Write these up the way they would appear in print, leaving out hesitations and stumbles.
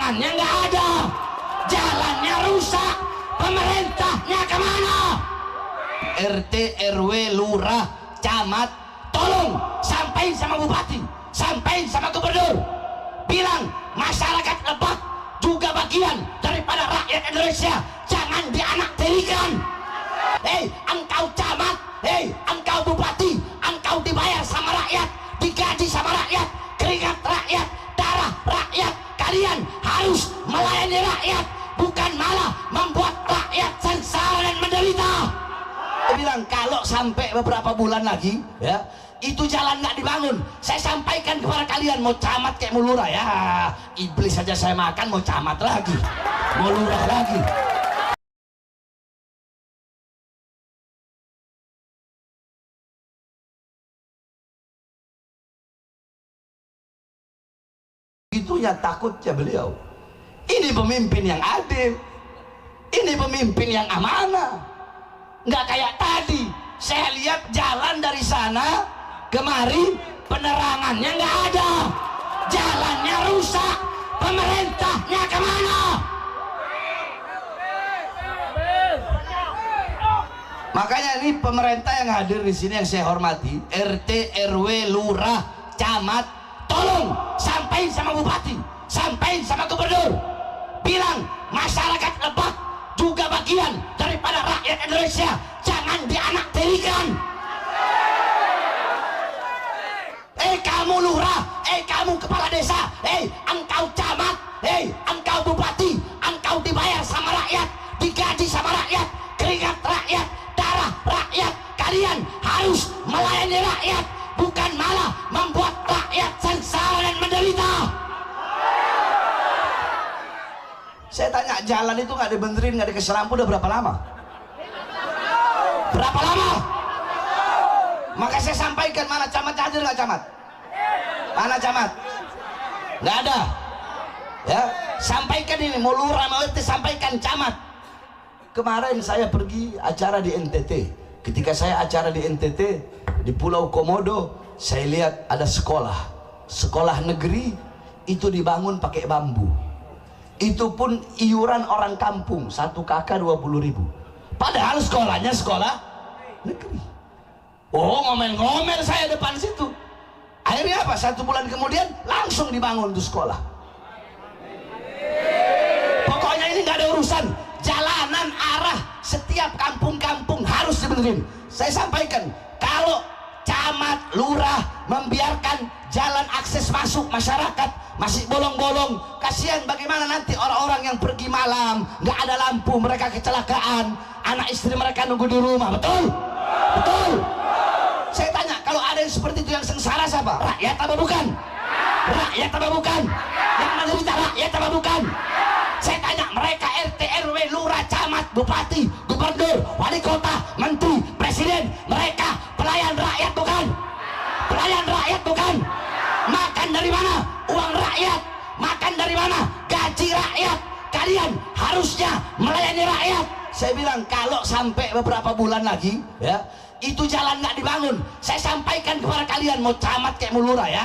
penerangannya nggak ada, jalannya rusak, pemerintahnya kemana? RT, RW, lurah, camat, tolong sampaikan sama bupati, sampaikan sama gubernur, bilang masyarakat Lebak juga bagian daripada rakyat Indonesia, jangan dianaktirikan. Engkau camat, engkau bupati, engkau dibayar sama rakyat, digaji sama rakyat, keringat rakyat, darah rakyat, kalian harus melayani rakyat, bukan malah membuat rakyat sengsara dan menderita. Dia bilang kalau sampai beberapa bulan lagi ya itu jalan nggak dibangun, saya sampaikan kepada kalian, mau camat kayak mau lurah ya, iblis saja saya makan, mau camat lagi, mau lurah lagi. Itunya takutnya beliau. Ini pemimpin yang adil, ini pemimpin yang amanah, nggak kayak tadi. Saya lihat jalan dari sana kemari penerangannya nggak ada, jalannya rusak, pemerintahnya kemana? Makanya ini pemerintah yang hadir di sini yang saya hormati, RT, RW, lurah, camat, tolong sampaikan sama bupati, sampaikan sama gubernur, bilang masyarakat Lebak juga bagian daripada rakyat Indonesia, jangan dianaktirikan. Kamu lurah, kamu kepala desa, engkau camat, engkau bupati, engkau dibayar sama rakyat, digaji sama rakyat, keringat rakyat, darah rakyat, kalian harus melayani rakyat, bukan malah membuat rakyat sengsara dan menderita. Saya tanya, jalan itu nggak dibenerin, nggak dikasih lampu udah berapa lama? Berapa lama? Maka saya sampaikan, mana camat hadir nggak camat? Mana camat? Nggak ada. Ya, sampaikan ini, mau lurah mau RT, sampaikan camat. Kemarin saya pergi acara di NTT. Ketika saya acara di NTT di Pulau Komodo, saya lihat ada sekolah negeri itu dibangun pakai bambu. Itu pun iuran orang kampung, 1 KK 20.000. Padahal sekolahnya sekolah negeri. Oh, ngomel-ngomel saya depan situ. Akhirnya apa? 1 bulan kemudian langsung dibangun tuh sekolah. Pokoknya ini nggak ada urusan, jalanan arah setiap kampung-kampung harus dibenerin. Saya sampaikan, kalau camat, lurah membiarkan jalan akses masuk masyarakat masih bolong-bolong, kasihan bagaimana nanti orang-orang yang pergi malam, nggak ada lampu, mereka kecelakaan, anak istri mereka nunggu di rumah. Betul? Betul? Saya tanya, kalau ada yang seperti itu yang sengsara siapa? Rakyat apa bukan? Rakyat apa bukan? Yang menderita rakyat apa bukan? Saya tanya, mereka RT, RW, lurah, camat, bupati, gubernur, wali kota, menteri, presiden, mereka pelayan rakyat bukan? Pelayan rakyat bukan? Makan dari mana? Uang rakyat. Makan dari mana? Gaji rakyat. Kalian harusnya melayani rakyat. Saya bilang, kalau sampai beberapa bulan lagi ya itu jalan nggak dibangun, saya sampaikan kepada kalian, mau camat kayak mau lurah ya,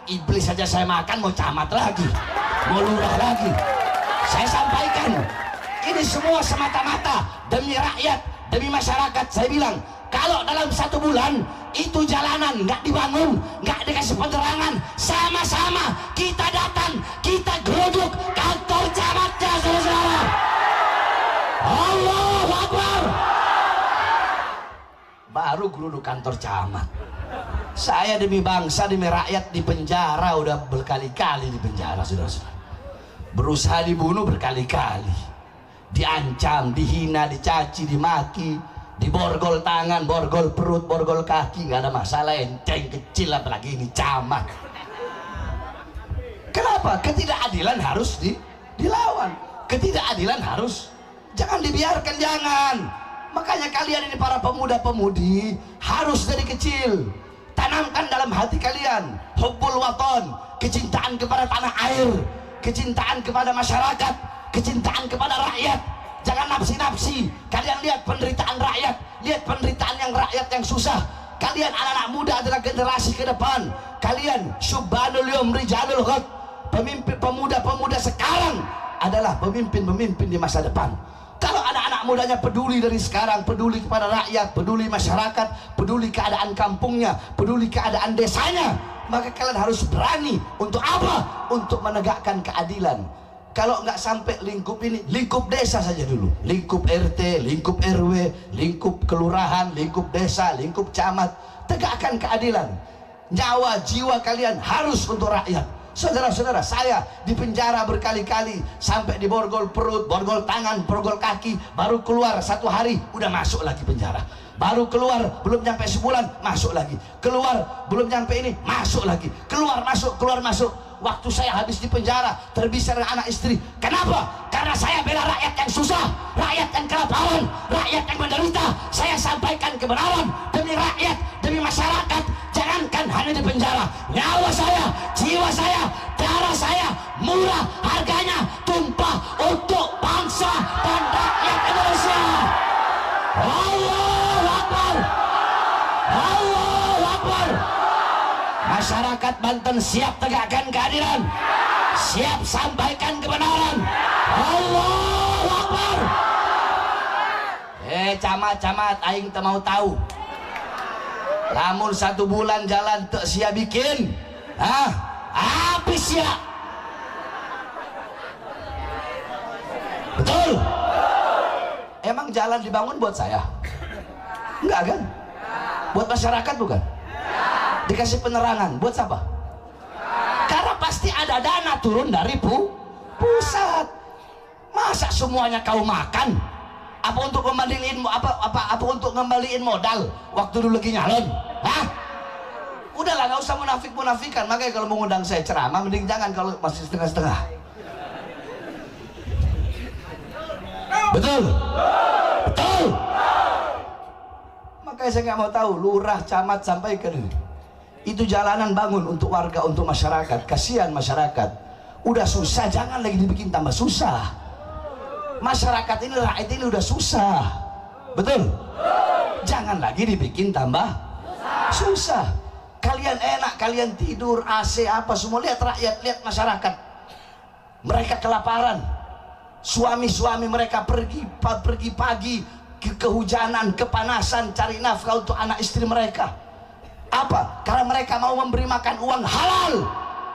iblis saja saya makan, mau camat lagi, mau lurah lagi. Saya sampaikan, ini semua semata-mata demi rakyat, demi masyarakat. Saya bilang, kalau dalam 1 bulan itu jalanan nggak dibangun, nggak dikasih penerangan, sama-sama kita datang, kita geruduk kantor camatnya, saudara-saudara. Allahu Akbar. Baru geruduk kantor camat. Saya demi bangsa, demi rakyat di penjara, udah berkali-kali di penjara, saudara-saudara. Berusaha dibunuh berkali-kali, diancam, dihina, dicaci, dimaki, diborgol tangan, borgol perut, borgol kaki, nggak ada masalah, enteng kecil, apalagi ini camat. Kenapa? Ketidakadilan harus dilawan, ketidakadilan harus, jangan dibiarkan, jangan. Makanya kalian ini para pemuda-pemudi harus dari kecil tanamkan dalam hati kalian hubbul waton, kecintaan kepada tanah air, kecintaan kepada masyarakat, kecintaan kepada rakyat. Jangan nafsi-nafsi. Kalian lihat penderitaan rakyat, lihat penderitaan yang rakyat yang susah. Kalian anak-anak muda adalah generasi ke depan. Kalian syubbanul yawm rijalul ghad, pemimpin pemuda-pemuda sekarang adalah pemimpin-pemimpin di masa depan. Kalau anak-anak mudanya peduli dari sekarang, peduli kepada rakyat, peduli masyarakat, peduli keadaan kampungnya, peduli keadaan desanya, maka kalian harus berani untuk apa? Untuk menegakkan keadilan. Kalau nggak sampai lingkup ini, lingkup desa saja dulu, lingkup RT, lingkup RW, lingkup kelurahan, lingkup desa, lingkup camat. Tegakkan keadilan. Nyawa jiwa kalian harus untuk rakyat. Saudara-saudara, saya di penjara berkali-kali, sampai di borgol perut, borgol tangan, borgol kaki, baru keluar 1 hari udah masuk lagi penjara. Baru keluar belum nyampe sebulan masuk lagi, keluar belum nyampe ini masuk lagi, keluar masuk, keluar masuk. Waktu saya habis di penjara terpisah dengan anak istri. Kenapa? Karena saya bela rakyat yang susah, rakyat yang kelaparan, rakyat yang menderita. Saya sampaikan kebenaran demi rakyat, demi masyarakat. Jangankan hanya di penjara, nyawa saya, jiwa saya, darah saya murah harganya, tumpah untuk bangsa dan rakyat Indonesia. Allahu Akbar, Allahu Akbar. Masyarakat Banten siap tegakkan keadilan, siap sampaikan kebenaran. Allahu Akbar. Camat-camat, aing tak mau tahu. Lamun 1 bulan jalan tak sia bikin, habis ya. Betul? Emang jalan dibangun buat saya? Enggak kan? Buat masyarakat bukan? Dikasih penerangan buat siapa? Karena pasti ada dana turun dari pusat. Masa semuanya kau makan? Apa untuk kembaliin apa untuk ngembaliin modal waktu dulu lagi nyalon? Hah? Udahlah, nggak usah munafik-munafikan. Makanya kalau mau ngundang saya ceramah mending jangan kalau masih setengah-setengah. Betul? Betul? Makanya saya nggak mau tahu lurah, camat sampaikan ini. Itu jalanan bangun untuk warga, untuk masyarakat. Kasihan masyarakat. Udah susah, jangan lagi dibikin tambah susah. Masyarakat ini, rakyat ini udah susah. Betul? Jangan lagi dibikin tambah susah. Kalian enak, kalian tidur, AC apa semua. Lihat rakyat, lihat masyarakat. Mereka kelaparan. Suami-suami mereka pergi pagi, kehujanan, kepanasan, cari nafkah untuk anak istri mereka. Apa? Karena mereka mau memberi makan uang halal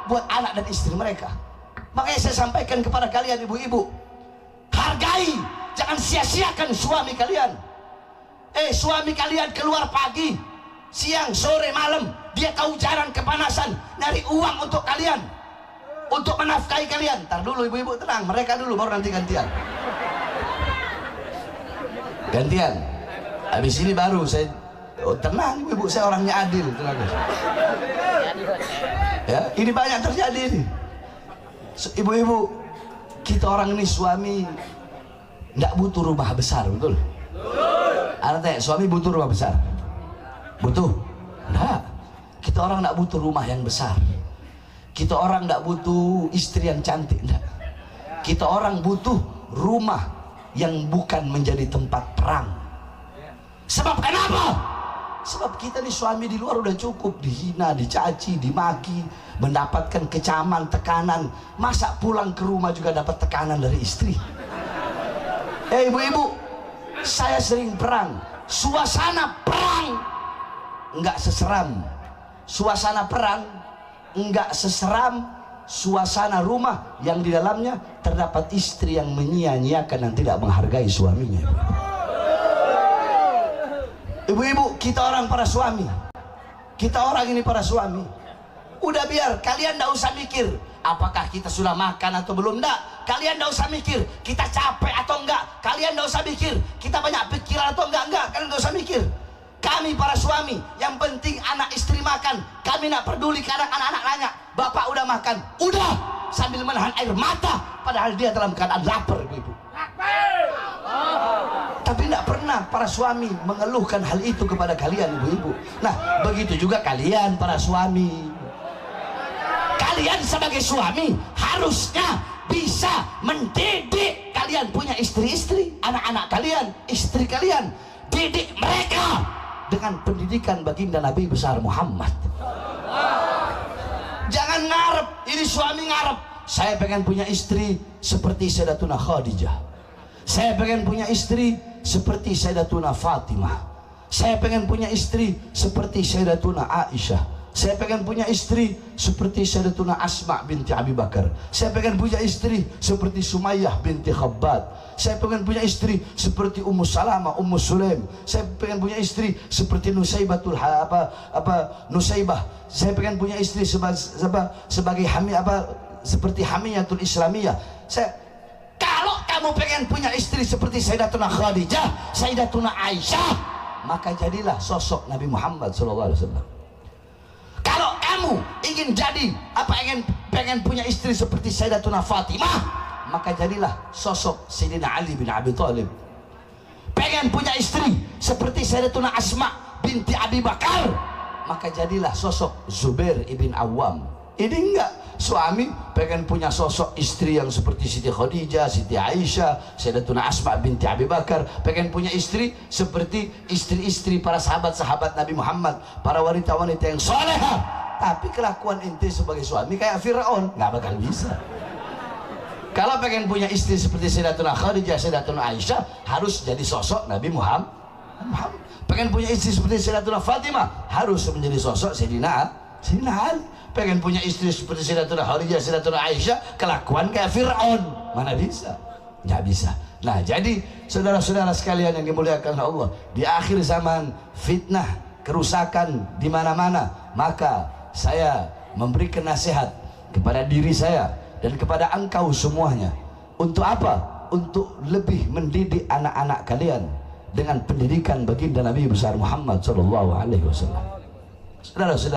buat anak dan istri mereka. Makanya saya sampaikan kepada kalian ibu-ibu, hargai, jangan sia-siakan suami kalian. Suami kalian keluar pagi, siang, sore, malam, dia kehujanan, kepanasan, nyari uang untuk kalian, untuk menafkahi kalian. Ntar dulu ibu-ibu, tenang, mereka dulu baru nanti gantian. Gantian. Habis ini baru saya, tenang ibu-ibu, saya orangnya adil, tenang. Ya, ini banyak terjadi ini. Ibu-ibu, kita orang ini suami nggak butuh rumah besar, betul? Artinya suami butuh rumah besar? Butuh? Enggak. Kita orang nggak butuh rumah yang besar. Kita orang nggak butuh istri yang cantik, enggak. Kita orang butuh rumah yang bukan menjadi tempat perang. Sebab kenapa? Sebab kita nih suami di luar udah cukup dihina, dicaci, dimaki, mendapatkan kecaman, tekanan. Masa pulang ke rumah juga dapat tekanan dari istri? Ibu-ibu, saya sering perang. Suasana perang enggak seseram. Suasana perang enggak seseram suasana rumah yang di dalamnya terdapat istri yang menyia-nyiakan dan tidak menghargai suaminya. Ibu-ibu, kita orang para suami, kita orang ini para suami, udah biar kalian nggak usah mikir apakah kita sudah makan atau belum. Nggak, kalian nggak usah mikir kita capek atau enggak. Kalian nggak usah mikir kita banyak pikiran atau enggak. Kalian nggak usah mikir. Kami para suami, yang penting anak istri makan. Kami nggak peduli kadang anak-anak nanya, bapak udah makan? Udah, sambil menahan air mata, padahal dia dalam keadaan lapar, ibu-ibu. Tapi tidak pernah para suami mengeluhkan hal itu kepada kalian, ibu-ibu. Nah, begitu juga kalian para suami. Kalian sebagai suami harusnya bisa mendidik. Kalian punya istri-istri, anak-anak kalian, istri kalian, didik mereka dengan pendidikan baginda Nabi besar Muhammad. Jangan ngarep, ini suami ngarep, saya pengen punya istri seperti Sayyidatuna Khadijah. Saya pengen punya istri seperti Sayyidatuna Fatimah. Saya pengen punya istri seperti Sayyidatuna Aisyah. Saya pengen punya istri seperti Sayyidatuna Asma binti Abi Bakar. Saya pengen punya istri seperti Sumayyah binti Khabbab. Saya pengen punya istri seperti Ummu Salamah, Ummu Sulaim. Saya pengen punya istri seperti Nusaibah. Saya pengen punya istri sebagai seperti Hamiyatul Islamiyah. Kalau kamu pengen punya istri seperti Sayyidatuna Khadijah, Sayyidatuna Aisyah, maka jadilah sosok Nabi Muhammad SAW. Kalau kamu ingin pengen punya istri seperti Sayyidatuna Fatimah, maka jadilah sosok Sayyidina Ali bin Abi Thalib. Pengen punya istri seperti Sayyidatuna Asma binti Abi Bakar, maka jadilah sosok Zubair ibn Awam. Ini enggak, suami pengen punya sosok istri yang seperti Siti Khadijah, Siti Aisyah, Sayyidatuna Asma binti Abi Bakar. Pengen punya istri seperti istri-istri para sahabat-sahabat Nabi Muhammad, para wanita-wanita yang soleha. Tapi kelakuan ente sebagai suami kayak Fir'aun, nggak bakal bisa. Kalau pengen punya istri seperti Sayyidatuna Khadijah, Sayyidatuna Aisyah, harus jadi sosok Nabi Muhammad. Pengen punya istri seperti Sayyidatuna Fatimah, harus menjadi sosok Sayyidina Ali. Pengen punya istri seperti Sayyidatuna Khadijah, Sayyidatuna Aisyah, kelakuan kayak Fir'aun, mana bisa? Nggak bisa. Nah, jadi saudara-saudara sekalian yang dimuliakan Allah, di akhir zaman fitnah, kerusakan di mana-mana, maka saya memberikan nasihat kepada diri saya dan kepada engkau semuanya. Untuk apa? Untuk lebih mendidik anak-anak kalian dengan pendidikan baginda Nabi besar Muhammad SAW. Saudara-saudara